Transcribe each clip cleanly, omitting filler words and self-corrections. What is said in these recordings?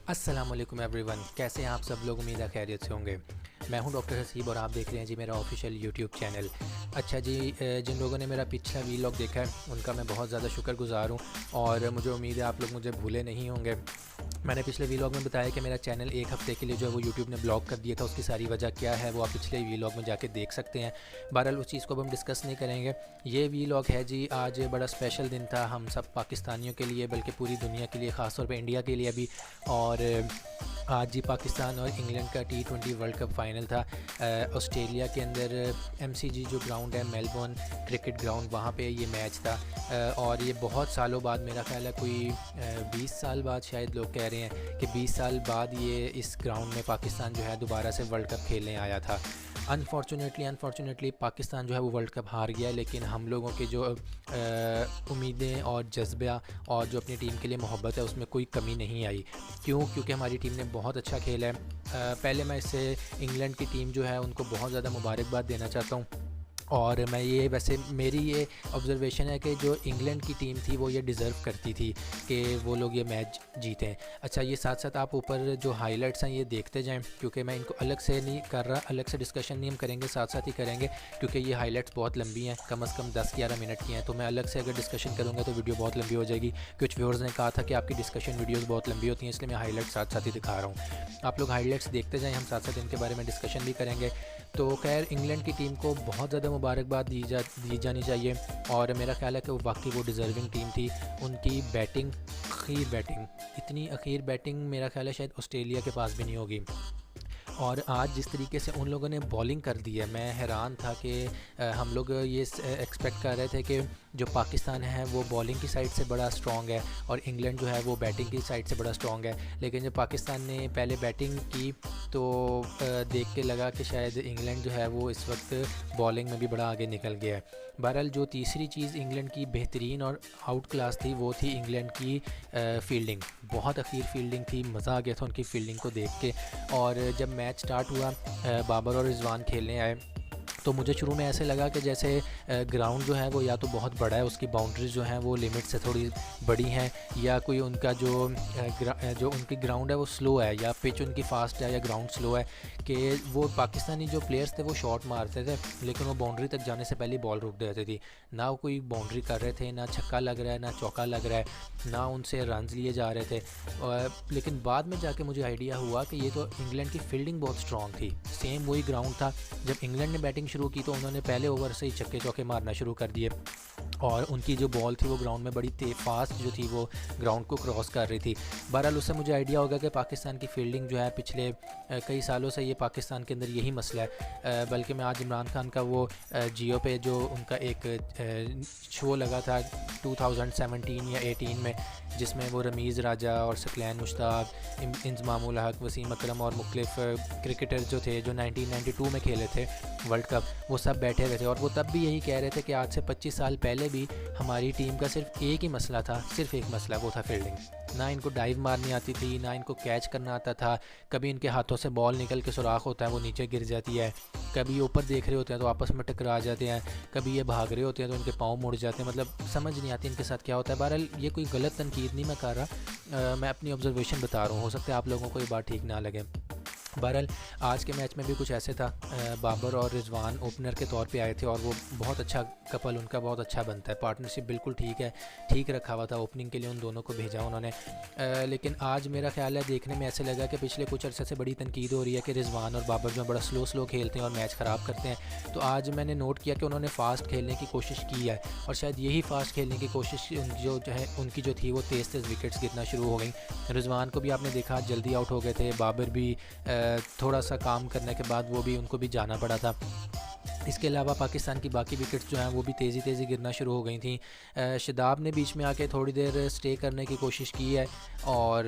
अस्सलाम वालेकुम एवरीवन, कैसे हैं आप सब लोग। उम्मीद है खैरियत से होंगे। मैं हूं डॉक्टर हसीब और आप देख रहे हैं जी मेरा ऑफिशियल यूट्यूब चैनल। अच्छा जी, जिन लोगों ने मेरा पिछला वीलॉग देखा है उनका मैं बहुत ज़्यादा शुक्रगुज़ार हूं और मुझे उम्मीद है आप लोग मुझे भूले नहीं होंगे। मैंने पिछले वीलॉग में बताया कि मेरा चैनल एक हफ़्ते के लिए जो है वो यूट्यूब ने ब्लॉक कर दिया था। उसकी सारी वजह क्या है वो आप पिछले वीलॉग में जाके देख सकते हैं। बहरहाल उस चीज़ को अब हम डिस्कस नहीं करेंगे। ये वीलॉग है जी, आज बड़ा स्पेशल दिन था हम सब पाकिस्तानियों के लिए, बल्कि पूरी दुनिया के लिए, ख़ास तौर पे इंडिया के लिए भी। और आज जी पाकिस्तान और इंग्लैंड का T20 वर्ल्ड कप फाइनल था ऑस्ट्रेलिया के अंदर। MCG जो ग्राउंड है, मेलबोर्न क्रिकेट ग्राउंड, वहाँ पे ये मैच था। और ये बहुत सालों बाद, मेरा ख्याल है कोई 20 साल बाद शायद लोग कह रहे हैं कि 20 साल बाद ये इस ग्राउंड में पाकिस्तान जो है दोबारा से वर्ल्ड कप खेलने आया था। अनफॉर्चुनेटली पाकिस्तान जो है वो वर्ल्ड कप हार गया, लेकिन हम लोगों के जो उम्मीदें और जज्बा और जो अपनी टीम के लिए मोहब्बत है उसमें कोई कमी नहीं आई। क्योंकि हमारी टीम ने बहुत अच्छा खेला है। पहले मैं इससे इंग्लैंड की टीम जो है उनको बहुत ज़्यादा मुबारकबाद देना चाहता हूँ। और मैं ये, वैसे मेरी ये ऑब्ज़र्वेशन है कि जो इंग्लैंड की टीम थी वो ये डिज़र्व करती थी कि वो लोग ये मैच जीतें। अच्छा, ये साथ साथ आप ऊपर जो हाइलाइट्स हैं ये देखते जाएं, क्योंकि मैं इनको अलग से नहीं कर रहा, अलग से डिस्कशन नहीं हम करेंगे, साथ साथ ही करेंगे, क्योंकि ये हाइलाइट्स बहुत लंबी हैं, कम से कम 10-11 मिनट की हैं। तो मैं अलग से अगर डिस्कशन करूँगा तो वीडियो बहुत लंबी हो जाएगी। कुछ व्यूअर्स ने कहा था कि आपकी डिस्कशन वीडियोज़ बहुत लंबी होती हैं, इसलिए मैं हाइलाइट्स साथ साथ ही दिखा रहा हूँ। आप लोग हाइलाइट्स देखते जाएँ, हम साथ साथ इनके बारे में डिस्कशन भी करेंगे। तो खैर, इंग्लैंड की टीम को बहुत ज़्यादा मुबारकबाद दी जानी चाहिए और मेरा ख्याल है कि वो वाकई वो डिज़र्विंग टीम थी। उनकी बैटिंग, अखीर बैटिंग, इतनी अखीर बैटिंग मेरा ख्याल है शायद ऑस्ट्रेलिया के पास भी नहीं होगी। और आज जिस तरीके से उन लोगों ने बॉलिंग कर दी है, मैं हैरान था कि हम लोग ये एक्सपेक्ट कर रहे थे कि जो पाकिस्तान है वो बॉलिंग की साइड से बड़ा स्ट्रॉन्ग है और इंग्लैंड जो है वो बैटिंग की साइड से बड़ा स्ट्रॉन्ग है। लेकिन जब पाकिस्तान ने पहले बैटिंग की तो देख के लगा कि शायद इंग्लैंड जो है वो इस वक्त बॉलिंग में भी बड़ा आगे निकल गया है। बहरहाल जो तीसरी चीज़ इंग्लैंड की बेहतरीन और आउट क्लास थी वो थी इंग्लैंड की फील्डिंग। बहुत अखीर फील्डिंग थी, मज़ा आ गया था उनकी फील्डिंग को देख के। और जब मैच स्टार्ट हुआ, बाबर और रिजवान खेलने आए, तो मुझे शुरू में ऐसे लगा कि जैसे ग्राउंड जो है वो या तो बहुत बड़ा है, उसकी बाउंड्रीज जो हैं वो लिमिट से थोड़ी बड़ी हैं, या कोई उनका जो उनकी ग्राउंड है वो स्लो है, या पिच उनकी फास्ट है, या ग्राउंड स्लो है। कि वो पाकिस्तानी जो प्लेयर्स थे वो शॉट मारते थे लेकिन वो बाउंड्री तक जाने से पहले बॉल रोक देते थे। ना वो कोई बाउंड्री कर रहे थे, ना छक्का लग रहा है, ना चौका लग रहा है, ना उनसे रन्स लिए जा रहे थे। लेकिन बाद में जाके मुझे आइडिया हुआ कि ये तो इंग्लैंड की फील्डिंग बहुत स्ट्रॉन्ग थी। सेम वही ग्राउंड था, जब इंग्लैंड ने बैटिंग शुरू की तो उन्होंने पहले ओवर से ही छक्के चौके मारना शुरू कर दिए और उनकी जो बॉल थी वो ग्राउंड में बड़ी फास्ट जो थी वो ग्राउंड को क्रॉस कर रही थी। बहरहाल उससे मुझे आइडिया होगा कि पाकिस्तान की फील्डिंग जो है पिछले कई सालों से ये पाकिस्तान के अंदर यही मसला है। बल्कि मैं आज इमरान खान का वो जियो पे जो उनका एक शो लगा था 2017 या 18 में, जिसमें वो रमीज़ राजा और सकलैन मुश्ताक, इंजमामुल हक, वसीम अकरम और मुख्तलिफ क्रिकेटर जो थे जो 1992 में खेले थे वर्ल्ड कप, वो सब बैठे हुए थे। और वो तब भी यही कह रहे थे कि आज से 25 साल पहले भी हमारी टीम का सिर्फ एक ही मसला था, सिर्फ एक मसला, वो था फील्डिंग। ना इनको डाइव मारनी आती थी, ना इनको कैच करना आता था। कभी इनके हाथों से बॉल निकल के सुराख होता है वो नीचे गिर जाती है, कभी ऊपर देख रहे होते हैं तो आपस में टकरा जाते हैं, कभी ये भाग रहे होते हैं तो इनके पाँव मुड़ जाते हैं। मतलब समझ नहीं आती इनके साथ क्या होता है। बहरहाल ये कोई गलत तनकीद नहीं मैं कर रहा, मैं अपनी ऑब्जर्वेशन बता रहा हूँ, हो सकता है आप लोगों को ये बात ठीक ना लगे। बहरहाल आज के मैच में भी कुछ ऐसे था, बाबर और रिजवान ओपनर के तौर पे आए थे और वो बहुत अच्छा कपल उनका बहुत अच्छा बनता है, पार्टनरशिप बिल्कुल ठीक है, ठीक रखा हुआ था। ओपनिंग के लिए उन दोनों को भेजा उन्होंने। लेकिन आज मेरा ख्याल है देखने में ऐसे लगा कि पिछले कुछ अरसे से बड़ी तनकीद हो रही है कि रिजवान और बाबर जो बड़ा स्लो खेलते हैं और मैच ख़राब करते हैं। तो आज मैंने नोट किया कि उन्होंने फ़ास्ट खेलने की कोशिश की है और शायद यही फ़ास्ट खेलने की कोशिश उनकी जो थी वो तेज़ विकेट्स गिरना शुरू हो गई। रिजवान को भी आपने देखा जल्दी आउट हो गए थे, बाबर भी थोड़ा सा काम करने के बाद वो भी उनको भी जाना पड़ा था। इसके अलावा पाकिस्तान की बाकी विकेट्स जो हैं वो भी तेज़ी गिरना शुरू हो गई थी। शादाब ने बीच में आके थोड़ी देर स्टे करने की कोशिश की है और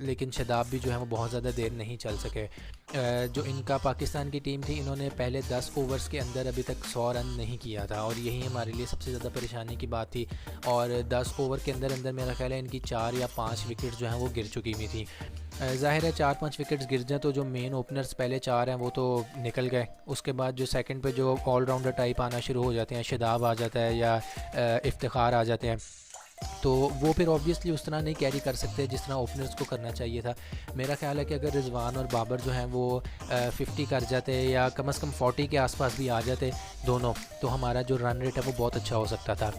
लेकिन शादाब भी जो है वो बहुत ज़्यादा देर नहीं चल सके। जो इनका पाकिस्तान की टीम थी, इन्होंने पहले 10 ओवर्स के अंदर अभी तक 100 रन नहीं किया था और यही हमारे लिए सबसे ज़्यादा परेशानी की बात थी। और 10 ओवर के अंदर मेरा ख्याल है इनकी 4 या 5 विकेट जो हैं वो गिर चुकी हुई थी। ज़ाहिर है 4-5 विकेट्स गिर जाएँ तो जो मेन ओपनर्स पहले 4 हैं वो तो निकल गए। उसके बाद जो सेकंड पे जो ऑलराउंडर टाइप आना शुरू हो जाते हैं, शादाब आ जाता है या इफ्तिखार आ जाते हैं, तो वो फिर ऑब्वियसली उस तरह नहीं कैरी कर सकते जिस तरह ओपनर्स को करना चाहिए था। मेरा ख्याल है कि अगर रिजवान और बाबर जो हैं वो 50 कर जाते या कम से कम 40 के आसपास भी आ जाते दोनों, तो हमारा जो रन रेट है वो बहुत अच्छा हो सकता था।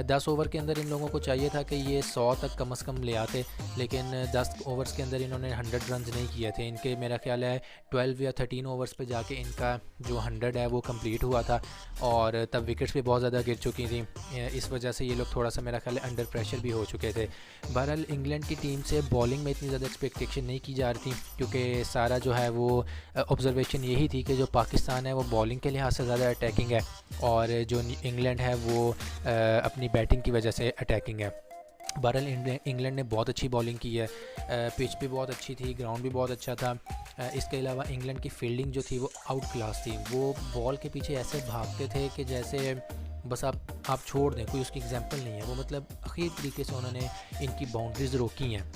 10 ओवर के अंदर इन लोगों को चाहिए था कि ये 100 तक कम से कम ले आते, लेकिन 10 ओवर्स के अंदर इन्होंने 100 रन नहीं किए थे। इनके मेरा ख्याल है 12 या 13 ओवर्स पे जाके इनका जो 100 है वो कंप्लीट हुआ था, और तब विकेट्स भी बहुत ज़्यादा गिर चुकी थी। इस वजह से ये लोग थोड़ा सा मेरा ख्याल है अंडर प्रेशर भी हो चुके थे। बहरहाल इंग्लैंड की टीम से बॉलिंग में इतनी ज़्यादा एक्सपेक्टेशन नहीं की जा रही थी, क्योंकि सारा जो है वो ऑब्जर्वेशन यही थी कि जो पाकिस्तान है वो बॉलिंग के लिहाज से ज़्यादा अटैकिंग है, और जो इंग्लैंड है वो अपनी बैटिंग की वजह से अटैकिंग है। बहरहाल इंग्लैंड ने बहुत अच्छी बॉलिंग की है, पिच भी बहुत अच्छी थी, ग्राउंड भी बहुत अच्छा था। इसके अलावा इंग्लैंड की फील्डिंग जो थी वो आउट क्लास थी। वो बॉल के पीछे ऐसे भागते थे कि जैसे बस आप छोड़ दें, कोई उसकी एग्जांपल नहीं है। वो मतलब अखीर तरीके से उन्होंने इनकी बाउंड्रीज़ रोकी हैं।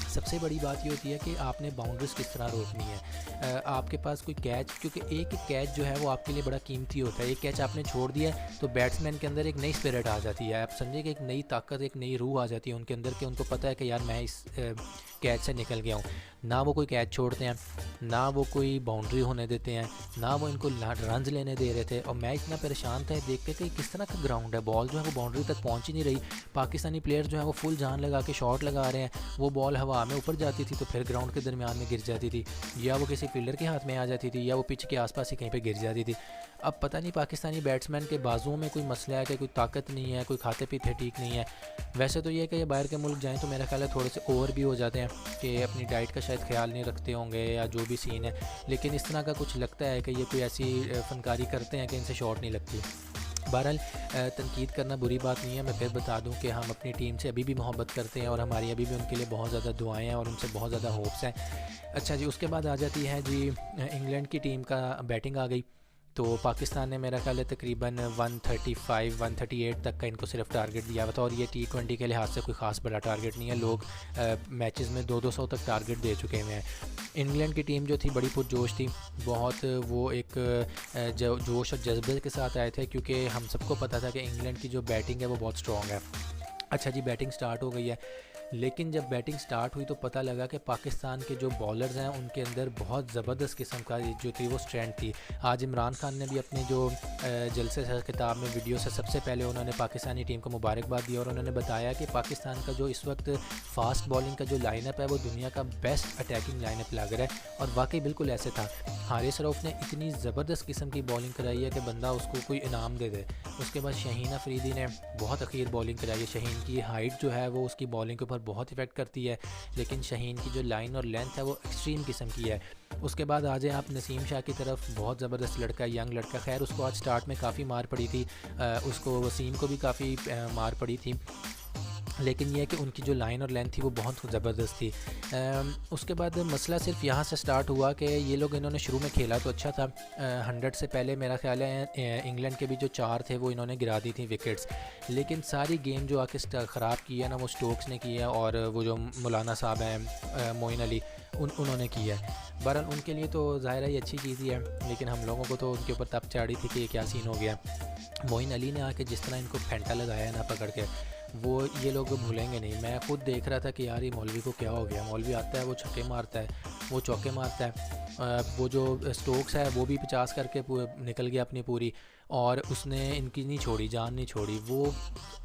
सबसे बड़ी बात ये होती है कि आपने बाउंड्रीज़ किस तरह रोकनी है। आपके पास कोई कैच, क्योंकि एक कैच जो है वो आपके लिए बड़ा कीमती होता है। एक कैच आपने छोड़ दिया तो बैट्समैन के अंदर एक नई स्पिरिट आ जाती है। आप समझिए कि एक नई ताकत, एक नई रूह आ जाती है उनके अंदर, कि उनको पता है कि यार मैं इस कैच से निकल गया हूँ। ना वो कोई कैच छोड़ते हैं, ना वो कोई बाउंड्री होने देते हैं, ना वो इनको रन्स लेने दे रहे थे। और मैं इतना परेशान था देख के कि किस तरह का ग्राउंड है, बॉल जो है वो बाउंड्री तक पहुँच ही नहीं रही। पाकिस्तानी प्लेयर जो है वो फुल जान लगा के शॉट लगा रहे हैं, वो बॉल हवा में ऊपर जाती थी तो फिर ग्राउंड के दरमियान में गिर जाती थी, या वो किसी फील्डर के हाथ में आ जाती थी, या वो पिच के आसपास ही कहीं पे गिर जाती थी। अब पता नहीं पाकिस्तानी बैट्समैन के बाजुओं में कोई मसला है कि कोई ताकत नहीं है, कोई खाते पीते ठीक नहीं है। वैसे तो ये है कि ये बाहर के मुल्क जाएँ तो मेरा ख्याल है थोड़े से ओवर भी हो जाते हैं, कि अपनी डाइट का शायद ख्याल नहीं रखते होंगे या जो भी सीन है, लेकिन इस तरह का कुछ लगता है कि ये कोई ऐसी फनकारी करते हैं कि इनसे शॉट नहीं लगती। बहरहाल तनकीद करना बुरी बात नहीं है। मैं फिर बता दूं कि हम अपनी टीम से अभी भी मोहब्बत करते हैं, और हमारी अभी भी उनके लिए बहुत ज़्यादा दुआएं हैं और उनसे बहुत ज़्यादा होप्स हैं। अच्छा जी, उसके बाद आ जाती है जी इंग्लैंड की टीम का बैटिंग आ गई। तो पाकिस्तान ने मेरा ख्याल है तकरीबन 135-138 तक का इनको सिर्फ टारगेट दिया हुआ था, और ये T20 के लिहाज से कोई ख़ास बड़ा टारगेट नहीं है। लोग मैचेस में 200 तक टारगेट दे चुके हुए हैं। इंग्लैंड की टीम जो थी बड़ी पुरजोश थी, बहुत वो एक जोश और जज्बे के साथ आए थे, क्योंकि हम सबको पता था कि इंग्लैंड की जो बैटिंग है वो बहुत स्ट्रॉन्ग है। अच्छा जी, बैटिंग स्टार्ट हो गई है, लेकिन जब बैटिंग स्टार्ट हुई तो पता लगा कि पाकिस्तान के जो बॉलर्स हैं उनके अंदर बहुत ज़बरदस्त किस्म का जो थी वो स्ट्रेंथ थी। आज इमरान खान ने भी अपने जो जलसे से किताब में वीडियो से सबसे पहले उन्होंने पाकिस्तानी टीम को मुबारकबाद दी, और उन्होंने बताया कि पाकिस्तान का जो इस वक्त फ़ास्ट बॉलिंग का जो लाइनअप है वो दुनिया का बेस्ट अटैकिंग लाइनअप लग रहा है, और वाकई बिल्कुल ऐसे था। हारिस रऊफ़ ने इतनी ज़बरदस्त किस्म की बॉलिंग कराई है कि बंदा उसको कोई इनाम दे दे। उसके बाद शहीन अफरीदी ने बहुत अखीर बॉलिंग कराई है। शहीन की हाइट जो है वो उसकी बॉलिंग के ऊपर बहुत इफेक्ट करती है, लेकिन शहीन की जो लाइन और लेंथ है वो एक्सट्रीम किस्म की है। उसके बाद आ जाए आप नसीम शाह की तरफ, बहुत ज़बरदस्त लड़का, यंग लड़का। खैर उसको आज स्टार्ट में काफ़ी मार पड़ी थी, उसको वसीम को भी काफ़ी मार पड़ी थी, लेकिन यह है कि उनकी जो लाइन और लेंथ थी वो बहुत ज़बरदस्त थी। उसके बाद मसला सिर्फ यहाँ से स्टार्ट हुआ कि ये लोग, इन्होंने शुरू में खेला तो अच्छा था। 100 से पहले मेरा ख्याल है इंग्लैंड के भी जो 4 थे वो इन्होंने गिरा दी थी विकेट्स, लेकिन सारी गेम जो आके ख़राब की है ना वो स्टोक्स ने की है, और वो जो मौलाना साहब हैं मोइन अली उन्होंने की है। बहरहाल उनके लिए तो ज़ाहिर है ये अच्छी चीज़ ही है, लेकिन हम लोगों को तो उनके ऊपर तब चढ़ी थी कि ये क्या सीन हो गया। मोइन अली ने आके जिस तरह इनको फेंटा लगाया ना पकड़ के, वो ये लोग भूलेंगे नहीं। मैं खुद देख रहा था कि यार ये मौलवी को क्या हो गया। मौलवी आता है, वो छक्के मारता है, वो चौके मारता है, वो जो स्टोक्स है वो भी 50 करके निकल गया अपनी पूरी, और उसने इनकी नहीं छोड़ी, जान नहीं छोड़ी। वो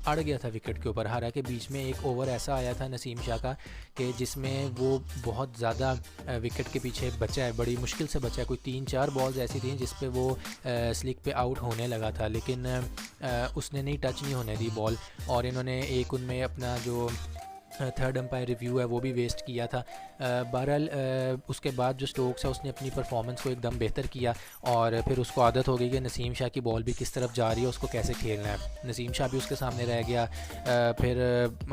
अड़ गया था विकेट के ऊपर। हालांकि बीच में एक ओवर ऐसा आया था नसीम शाह का कि जिसमें वो बहुत ज़्यादा विकेट के पीछे बचा है, बड़ी मुश्किल से बचा है। कोई 3-4 बॉल्स ऐसी थी जिस पे वो स्लिक पे आउट होने लगा था, लेकिन उसने नहीं टच नहीं होने दी बॉल, और इन्होंने एक उनमें अपना जो थर्ड अंपायर रिव्यू है वो भी वेस्ट किया था। बहरहाल उसके बाद जो स्टोक्स है उसने अपनी परफॉर्मेंस को एकदम बेहतर किया, और फिर उसको आदत हो गई कि नसीम शाह की बॉल भी किस तरफ जा रही है, उसको कैसे खेलना है। नसीम शाह भी उसके सामने रह गया। फिर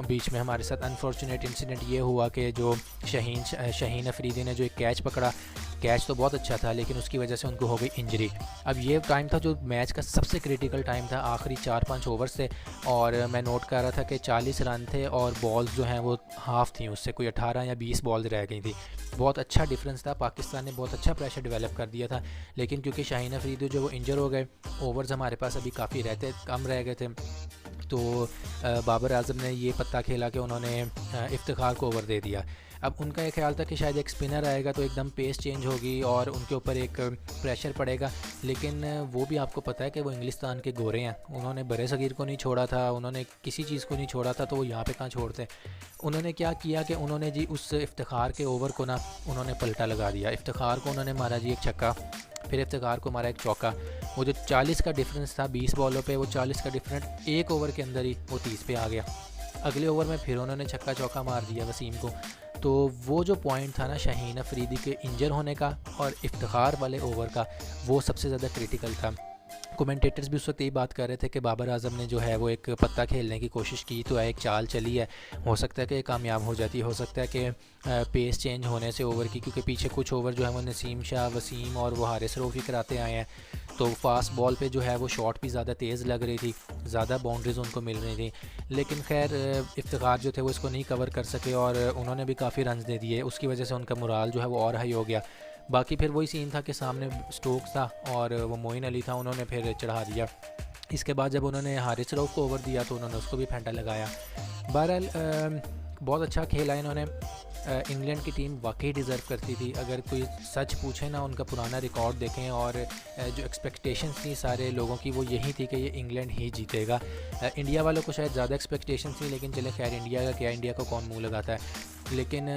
बीच में हमारे साथ अनफॉर्चुनेट इंसिडेंट ये हुआ कि जो शहीन अफरीदी ने जो एक कैच पकड़ा, कैच तो बहुत अच्छा था लेकिन उसकी वजह से उनको हो गई इंजरी। अब ये टाइम था जो मैच का सबसे क्रिटिकल टाइम था, आखिरी 4-5 ओवर्स थे, और मैं नोट कर रहा था कि 40 रन थे और बॉल्स जो हैं वो हाफ़ थी, उससे कोई 18 या 20 बॉल्स रह गई थी। बहुत अच्छा डिफरेंस था, पाकिस्तान ने बहुत अच्छा प्रेशर डेवलप कर दिया था, लेकिन क्योंकि शाहीन अफरीदी जो वो इंजर हो गए, ओवर्स हमारे पास अभी काफ़ी कम रह गए थे, तो बाबर आज़म ने ये पत्ता खेला कि उन्होंने इफ्तिखार को ओवर दे दिया। अब उनका ये ख्याल था कि शायद एक स्पिनर आएगा तो एकदम पेस चेंज होगी और उनके ऊपर एक प्रेशर पड़ेगा, लेकिन वो भी आपको पता है कि वो इंग्लिस्तान के गोरे हैं, उन्होंने बड़े सगीर को नहीं छोड़ा था, उन्होंने किसी चीज़ को नहीं छोड़ा था, तो वो यहाँ पे कहाँ छोड़ते। उन्होंने क्या किया कि उन्होंने जी उस इफ्तिखार के ओवर को ना उन्होंने पलटा लगा दिया। इफ्तिखार को उन्होंने मारा जी एक छक्का, फिर इफ्तिखार को मारा एक चौका। वो जो 40 का डिफरेंस था 20 बॉलों पे, वो 40 का डिफरेंस एक ओवर के अंदर ही वो 30 पे आ गया। अगले ओवर में फिर उन्होंने छक्का चौका मार दिया वसीम को। तो वो जो पॉइंट था ना शाहीन अफरीदी के इंजर होने का और इफ्तिखार वाले ओवर का, वो सबसे ज़्यादा क्रिटिकल था। कमेंटेटर्स भी उस वक्त यही बात कर रहे थे कि बाबर आज़म ने जो है वो एक पत्ता खेलने की कोशिश की तो है, एक चाल चली है, हो सकता है कि कामयाब हो जाती, हो सकता है कि पेस चेंज होने से ओवर की, क्योंकि पीछे कुछ ओवर जो है वो नसीम शाह, वसीम और वो हारिस रऊफ़ी कराते आए हैं, तो फास्ट बॉल पे जो है वो शॉट भी ज़्यादा तेज़ लग रही थी, ज़्यादा बाउंड्रीज उनको मिल रही थी, लेकिन खैर इफ्तिखार जो थे वो इसको नहीं कवर कर सके और उन्होंने भी काफ़ी रन दे दिए, उसकी वजह से उनका मोराल जो है वो और हाई हो गया। बाकी फिर वही सीन था कि सामने स्टोक्स था और वो मोइन अली था, उन्होंने फिर चढ़ा दिया। इसके बाद जब उन्होंने हारिस रऊफ़ को ओवर दिया तो उन्होंने उसको भी फेंटा लगाया। बहरहाल बहुत अच्छा खेला इन्होंने। इंग्लैंड की टीम वाकई डिज़र्व करती थी, अगर कोई सच पूछे ना, उनका पुराना रिकॉर्ड देखें और जो एक्सपेक्टेशंस थी सारे लोगों की वो यही थी कि ये इंग्लैंड ही जीतेगा। इंडिया वालों को शायद ज़्यादा एक्सपेक्टेशंस थी, लेकिन चले खैर इंडिया का क्या, इंडिया को कौन मुँह लगाता है, लेकिन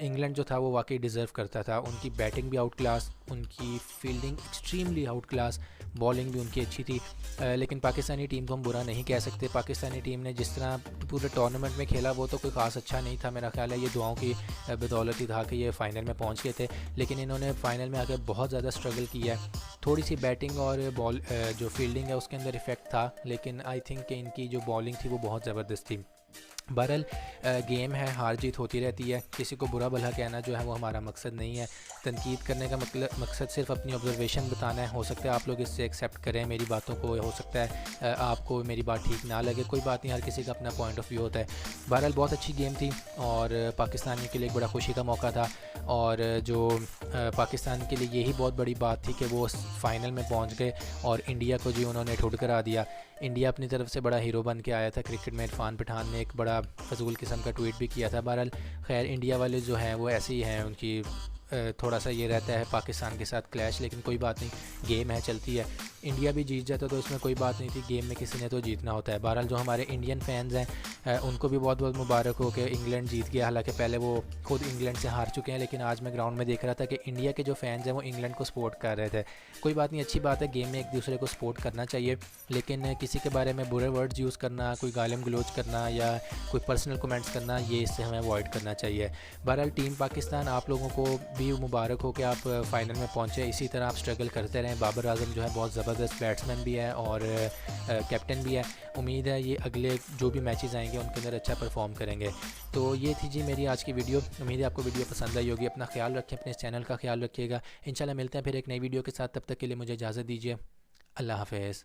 इंग्लैंड जो था वो वाकई डिज़र्व करता था। उनकी बैटिंग भी आउट क्लास, उनकी fielding extremely out class, bowling भी उनकी अच्छी थी, लेकिन पाकिस्तानी टीम को हम बुरा नहीं कह सकते। पाकिस्तानी टीम ने जिस तरह पूरे टूर्नामेंट में खेला वो तो कोई ख़ास अच्छा नहीं था, मेरा ख्याल है ये दुआओं की बदौलत ही था कि ये फ़ाइनल में पहुंच गए थे, लेकिन इन्होंने फ़ाइनल में आकर बहुत ज़्यादा स्ट्रगल किया है। थोड़ी सी बैटिंग और बॉल जो फील्डिंग है उसके अंदर इफ़ेक्ट था, लेकिन आई थिंक कि इनकी जो बॉलिंग थी वो बहुत ज़बरदस्त थी। बहरहाल गेम है, हार जीत होती रहती है, किसी को बुरा भला कहना जो है वो हमारा मकसद नहीं है। तनकीद करने का मकसद सिर्फ अपनी ऑब्जर्वेशन बताना है। हो सकता है आप लोग इससे एक्सेप्ट करें मेरी बातों को, हो सकता है आपको मेरी बात ठीक ना लगे, कोई बात नहीं, हर किसी का अपना पॉइंट ऑफ व्यू होता है। बहरहाल बहुत अच्छी गेम थी और पाकिस्तानियों के लिए एक बड़ा खुशी का मौका था, और जो पाकिस्तान के लिए यही बहुत बड़ी बात थी कि वो फाइनल में पहुँच गए और इंडिया को जी उन्होंने ठुड करा दिया। इंडिया अपनी तरफ से बड़ा हीरो बन के आया था। क्रिकेट में इरफान पठान ने एक बड़ा फजूल किस्म का ट्वीट भी किया था। बहरहाल खैर इंडिया वाले जो हैं वो ऐसे ही हैं, उनकी थोड़ा सा ये रहता है पाकिस्तान के साथ क्लैश, लेकिन कोई बात नहीं, गेम है, चलती है। इंडिया भी जीत जाता तो इसमें कोई बात नहीं थी, गेम में किसी ने तो जीतना होता है। बहरहाल जो हमारे इंडियन फैंस हैं उनको भी बहुत बहुत मुबारक हो कि इंग्लैंड जीत गया, हालांकि पहले वो खुद इंग्लैंड से हार चुके हैं, लेकिन आज मैं ग्राउंड में देख रहा था कि इंडिया के जो फैंस हैं वो इंग्लैंड को सपोर्ट कर रहे थे। कोई बात नहीं, अच्छी बात है, गेम में एक दूसरे को सपोर्ट करना चाहिए, लेकिन किसी के बारे में बुरे वर्ड्स यूज़ करना, कोई गालिम गलोच करना या कोई पर्सनल कमेंट्स करना, ये इससे हमें अवॉइड करना चाहिए। बहरहाल टीम पाकिस्तान, आप लोगों को भी मुबारक हो कि आप फाइनल में पहुंचे, इसी तरह आप स्ट्रगल करते रहें। बाबर आज़म जो है बहुत ज़बरदस्त बैट्समैन भी है और कैप्टन भी है। उम्मीद है ये अगले जो भी मैचेस आएंगे उनके अंदर अच्छा परफॉर्म करेंगे। तो ये थी जी मेरी आज की वीडियो, उम्मीद है आपको वीडियो पसंद आई होगी। अपना ख्याल रखें, अपने इस चैनल का ख्याल रखिएगा। इंशाल्लाह मिलते हैं फिर एक नई वीडियो के साथ, तब तक के लिए मुझे इजाज़त दीजिए। अल्लाह हाफ़िज़।